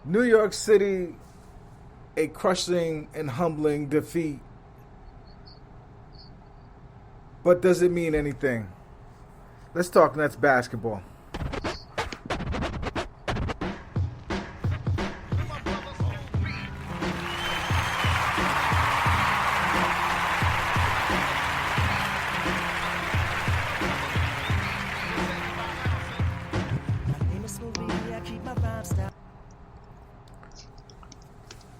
New York City, a crushing and humbling defeat. But does it mean anything? Let's talk Nets basketball.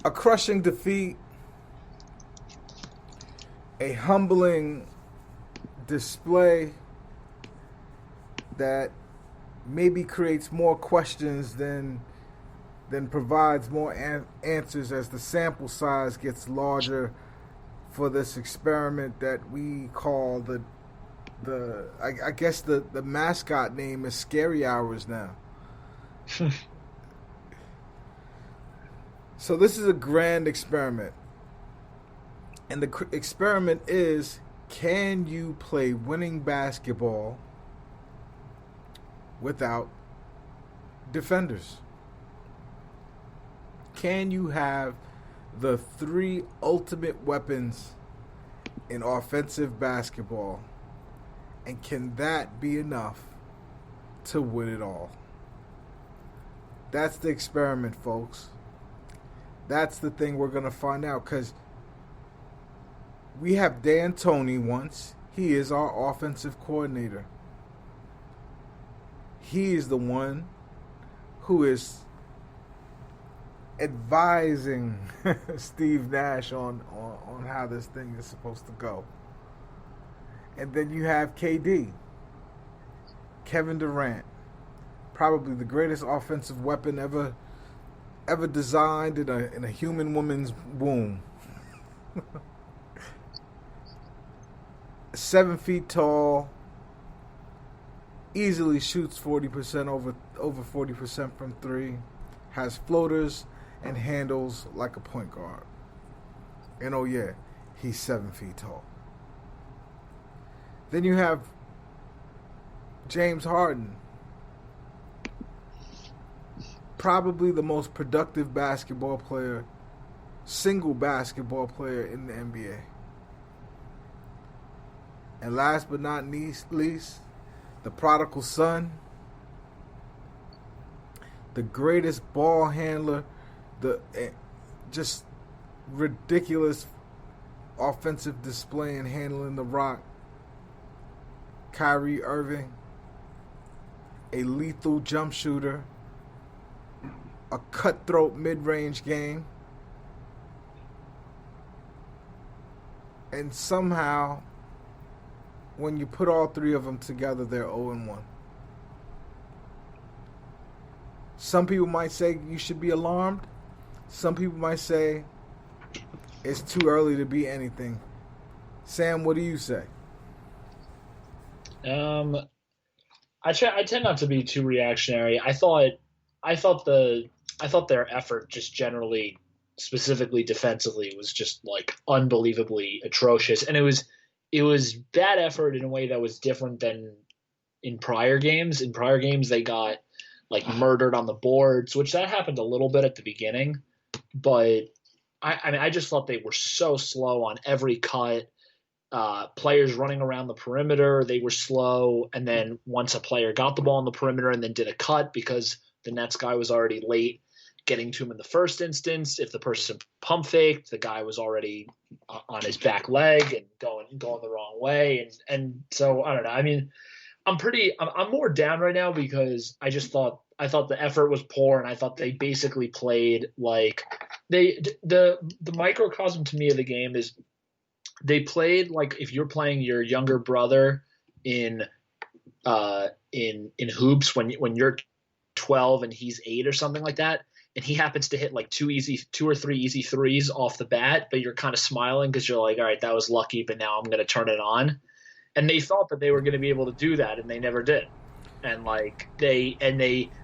A crushing defeat, a humbling display that maybe creates more questions than provides more answers as the sample size gets larger for this experiment that we call I guess the mascot name is Scary Hours now. So this is a grand experiment. And the experiment is, can you play winning basketball without defenders? Can you have the three ultimate weapons in offensive basketball? And can that be enough to win it all? That's the experiment, folks. That's the thing we're going to find out, because we have Dan Toney once. He is our offensive coordinator. He is the one who is advising Steve Nash on how this thing is supposed to go. And then you have KD, Kevin Durant, probably the greatest offensive weapon ever designed in a human woman's womb. 7 feet tall, easily shoots 40% over 40% from three, has floaters and handles like a point guard. And oh yeah, he's 7 feet tall. Then you have James Harden, probably the most productive single basketball player in the NBA. And last but not least, the prodigal son, the greatest ball handler, the just ridiculous offensive display and handling the rock, Kyrie Irving, a lethal jump shooter, a cutthroat mid-range game, and somehow, when you put all three of them together, they're 0-1. Some people might say you should be alarmed. Some people might say it's too early to be anything. Sam, what do you say? I tend not to be too reactionary. I thought their effort, just generally, specifically defensively, was just like unbelievably atrocious, and it was bad effort in a way that was different than in prior games. In prior games, they got like murdered on the boards, which that happened a little bit at the beginning, but I just thought they were so slow on every cut. Players running around the perimeter, they were slow, and then once a player got the ball on the perimeter and then did a cut because the Nets guy was already late getting to him in the first instance, if the person pump faked, the guy was already on his back leg and going the wrong way, and so I don't know. I mean, I'm more down right now because I thought the effort was poor, and I thought they basically played like the microcosm to me of the game is they played like if you're playing your younger brother in hoops when you're 12 and he's 8 or something like that, and he happens to hit like two or three easy threes off the bat, but you're kind of smiling because you're like, all right, that was lucky, but now I'm going to turn it on. And they thought that they were going to be able to do that, and they never did. And like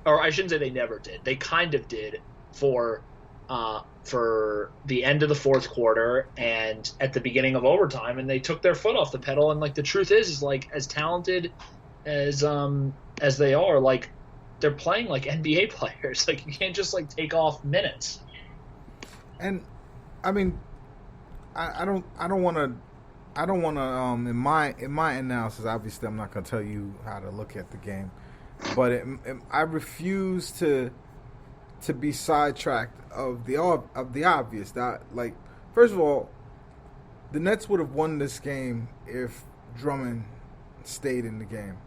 or I shouldn't say they never did. They kind of did for the end of the fourth quarter and at the beginning of overtime, and they took their foot off the pedal. And like the truth is like as talented as they are, like they're playing like NBA players. Like you can't just like take off minutes. And I mean, I don't want to. In my analysis, obviously, I'm not going to tell you how to look at the game, but I refuse to be sidetracked of the obvious. That, like, first of all, the Nets would have won this game if Drummond stayed in the game.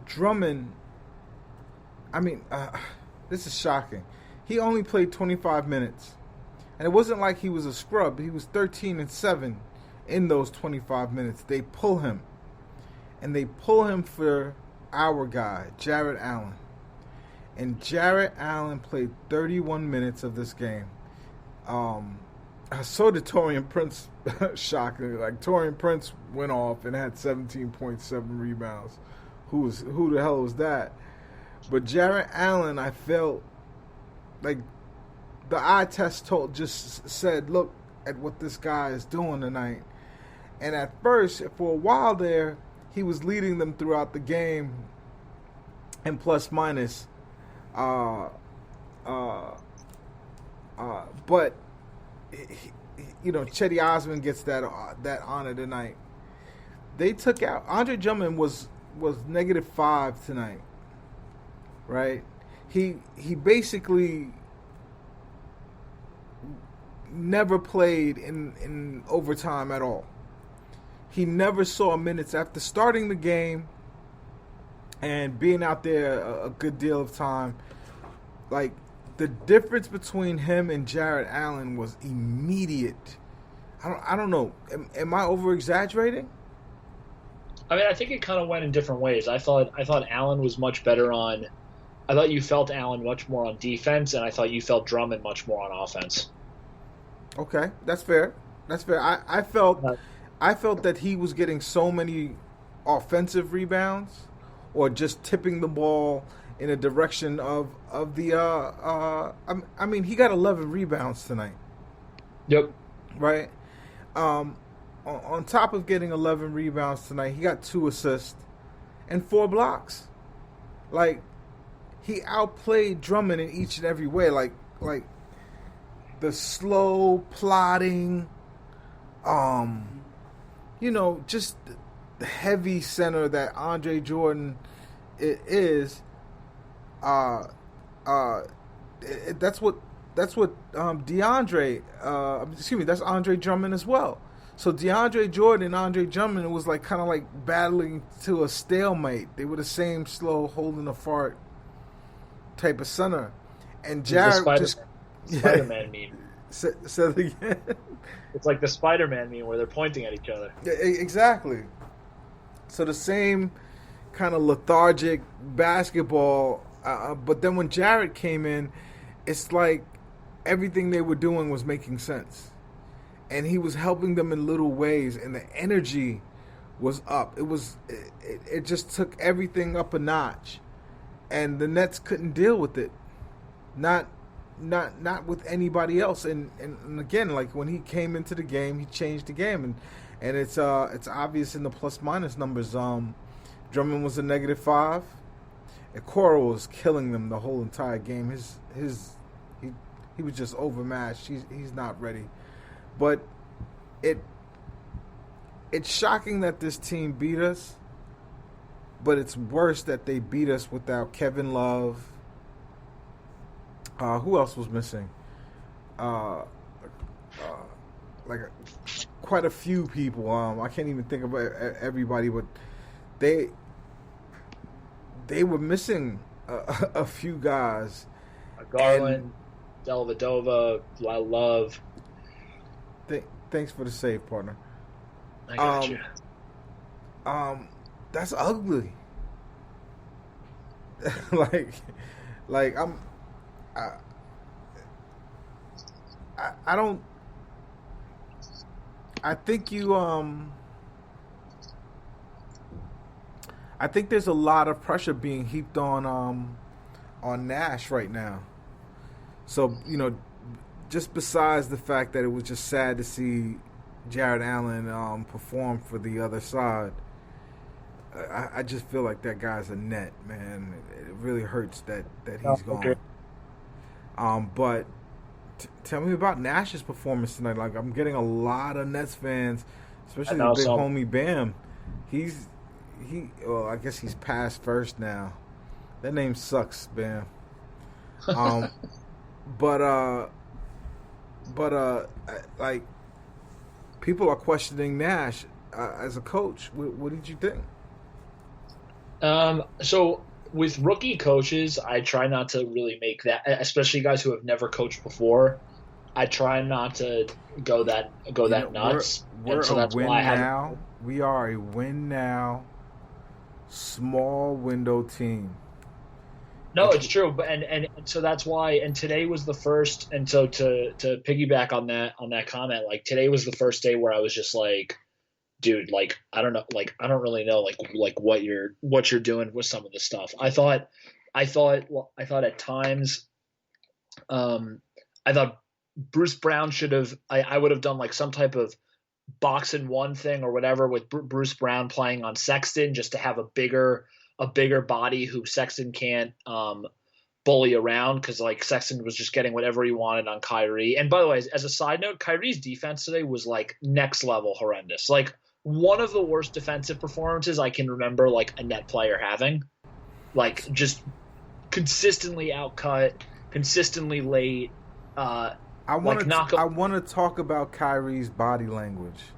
Drummond, I mean, this is shocking. He only played 25 minutes. And it wasn't like he was a scrub. He was 13-7 in those 25 minutes. They pull him. And they pull him for our guy, Jarrett Allen. And Jarrett Allen played 31 minutes of this game. So did Taurean Prince, shockingly. Like, Taurean Prince went off and had 17.7 rebounds. Who the hell was that? But Jarrett Allen, I felt like the eye test just said, look at what this guy is doing tonight. And at first, for a while there, he was leading them throughout the game and plus minus. But Chetty Osman gets that honor tonight. They took out Andre Drummond was -5 tonight, right? He basically never played in overtime at all. He never saw minutes after starting the game and being out there a good deal of time. Like, the difference between him and Jarrett Allen was immediate. I don't know. Am I over exaggerating? I mean, I think it kind of went in different ways. I thought Allen was much better on. I thought you felt Allen much more on defense, and I thought you felt Drummond much more on offense. Okay, that's fair. I felt that he was getting so many offensive rebounds, or just tipping the ball in a direction of the. I mean, he got 11 rebounds tonight. Yep. Right. On top of getting 11 rebounds tonight, he got 2 assists and 4 blocks. Like, he outplayed Drummond in each and every way. Like the slow plodding, just the heavy center that Andre Jordan is. That's what DeAndre. That's Andre Drummond as well. So DeAndre Jordan and Andre Drummond was like kind of like battling to a stalemate. They were the same slow, holding a fart type of center. And Jarrett Spider-Man meme. Say it again. It's like the Spider-Man meme where they're pointing at each other. Yeah, exactly. So the same kind of lethargic basketball. But then when Jarrett came in, it's like everything they were doing was making sense. And he was helping them in little ways, and the energy was up. It just took everything up a notch, and the Nets couldn't deal with it. Not with anybody else. And again, like when he came into the game, he changed the game, and it's obvious in the plus minus numbers. Drummond was a -5. Okoro was killing them the whole entire game. He was just overmatched. He's not ready. But it's shocking that this team beat us, but it's worse that they beat us without Kevin Love. Who else was missing? Quite a few people. I can't even think of everybody, but they were missing a few guys. Garland, Dellavedova, Love. Thanks for the save, partner. I got you. That's ugly. like I don't. I think you. I think there's a lot of pressure being heaped on Nash right now. So just besides the fact that it was just sad to see Jarrett Allen perform for the other side, I just feel like that guy's a net, man. It really hurts that No, he's okay. gone. But tell me about Nash's performance tonight. Like I'm getting a lot of Nets fans, I especially the know big some. homie Bam. He's he. Well, I guess he's past first now. That name sucks, Bam. Um, but like people are questioning Nash as a coach. What did you think? So with rookie coaches, I try not to really make that, especially guys who have never coached before. I try not to go You know, that nuts, and we're so a that's why I win haven't. now. We are a win now, small window team. No, If it's true, but and so that's why. And today was the first. And so to piggyback on that comment, like today was the first day where I was just like, dude, like I don't know, like I don't really know, like what you're doing with some of the stuff. I thought at times, um, I thought Bruce Brown should have. I would have done like some type of box and one thing or whatever with Bruce Brown playing on Sexton just to have a bigger body who Sexton can't bully around because like Sexton was just getting whatever he wanted on Kyrie. And by the way, as a side note, Kyrie's defense today was like next level horrendous. Like one of the worst defensive performances I can remember like a net player having. Like just consistently outcut, consistently late, like knock I up. want to talk about Kyrie's body language.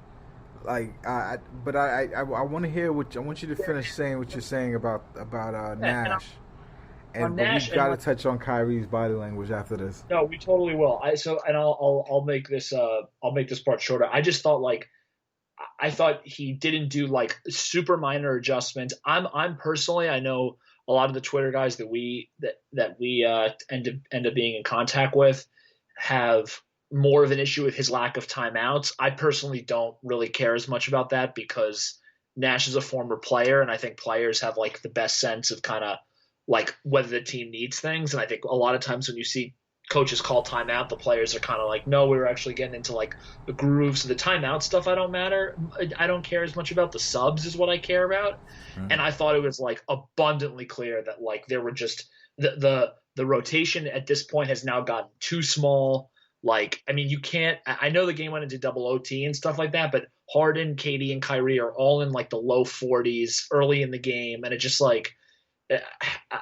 Like but I want to hear what I want you to finish saying what you're saying about And Nash. on And but we've Nash and got to like touch on Kyrie's body language after this. no, we totally will. I so and I'll make this part shorter. I just thought like I thought he didn't do like super minor adjustments. I'm personally I know a lot of the Twitter guys that we end up being in contact with have more of an issue with his lack of timeouts. I personally don't really care as much about that because Nash is a former player, and I think players have like the best sense of kind of like whether the team needs things. And I think a lot of times when you see coaches call timeout, the players are kind of like, no, we were actually getting into like the grooves of the timeout stuff. I don't care as much about the subs is what I care about. And Mm. I thought it was like abundantly clear that like there were just the rotation at this point has now gotten too small. Like, I mean, you can't. I know the game went into double OT and stuff like that, but Harden, Katie, and Kyrie are all in like the low 40s early in the game, and it just like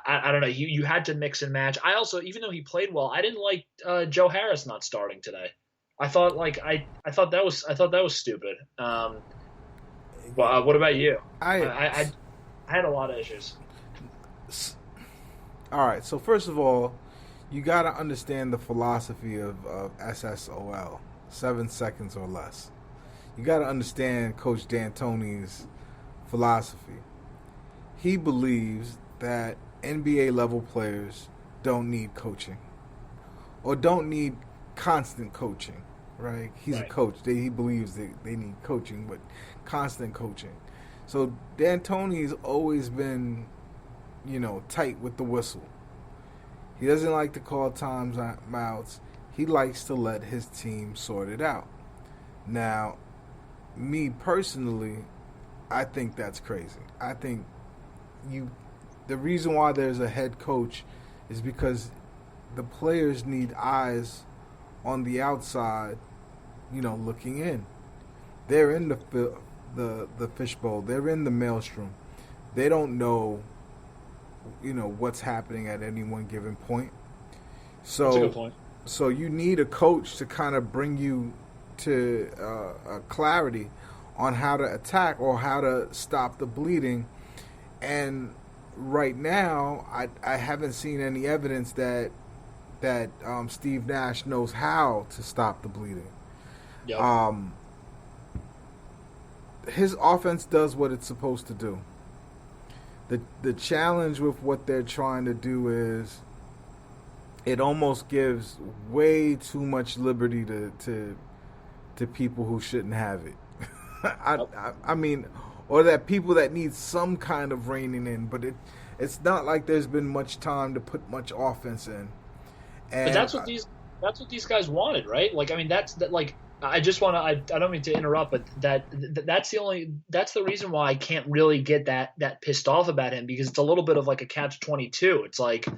I don't know. You had to mix and match. I also, even though he played well, I didn't like Joe Harris not starting today. I thought that was stupid. Well, what about you? I, I I I had a lot of issues. All right. So first of all, you got to understand the philosophy of SSOL, 7 seconds or less. You got to understand Coach D'Antoni's philosophy. He believes that NBA level players don't need coaching or don't need constant coaching, right? He's a Right. coach. He believes they need coaching, but constant coaching. So D'Antoni's always been, tight with the whistle. He doesn't like to call timeouts. He likes to let his team sort it out. Now, me personally, I think that's crazy. I think you the reason why there's a head coach is because the players need eyes on the outside, looking in. They're in the fishbowl. They're in the maelstrom. They don't know, what's happening at any one given point. That's a good So, point. so you need a coach to kind of bring you to clarity on how to attack or how to stop the bleeding. And right now, I haven't seen any evidence that Steve Nash knows how to stop the bleeding. Yep. Um, his offense does what it's supposed to do. The challenge with what they're trying to do is it almost gives way too much liberty to people who shouldn't have it. Yep. I mean, or that people that need some kind of reining in, but it's not like there's been much time to put much offense in. But And that's what these guys wanted, right? Like I mean that's that like I just want to. I don't mean to interrupt, but that's the reason why I can't really get that pissed off about him, because it's a little bit of like a catch 22. It's like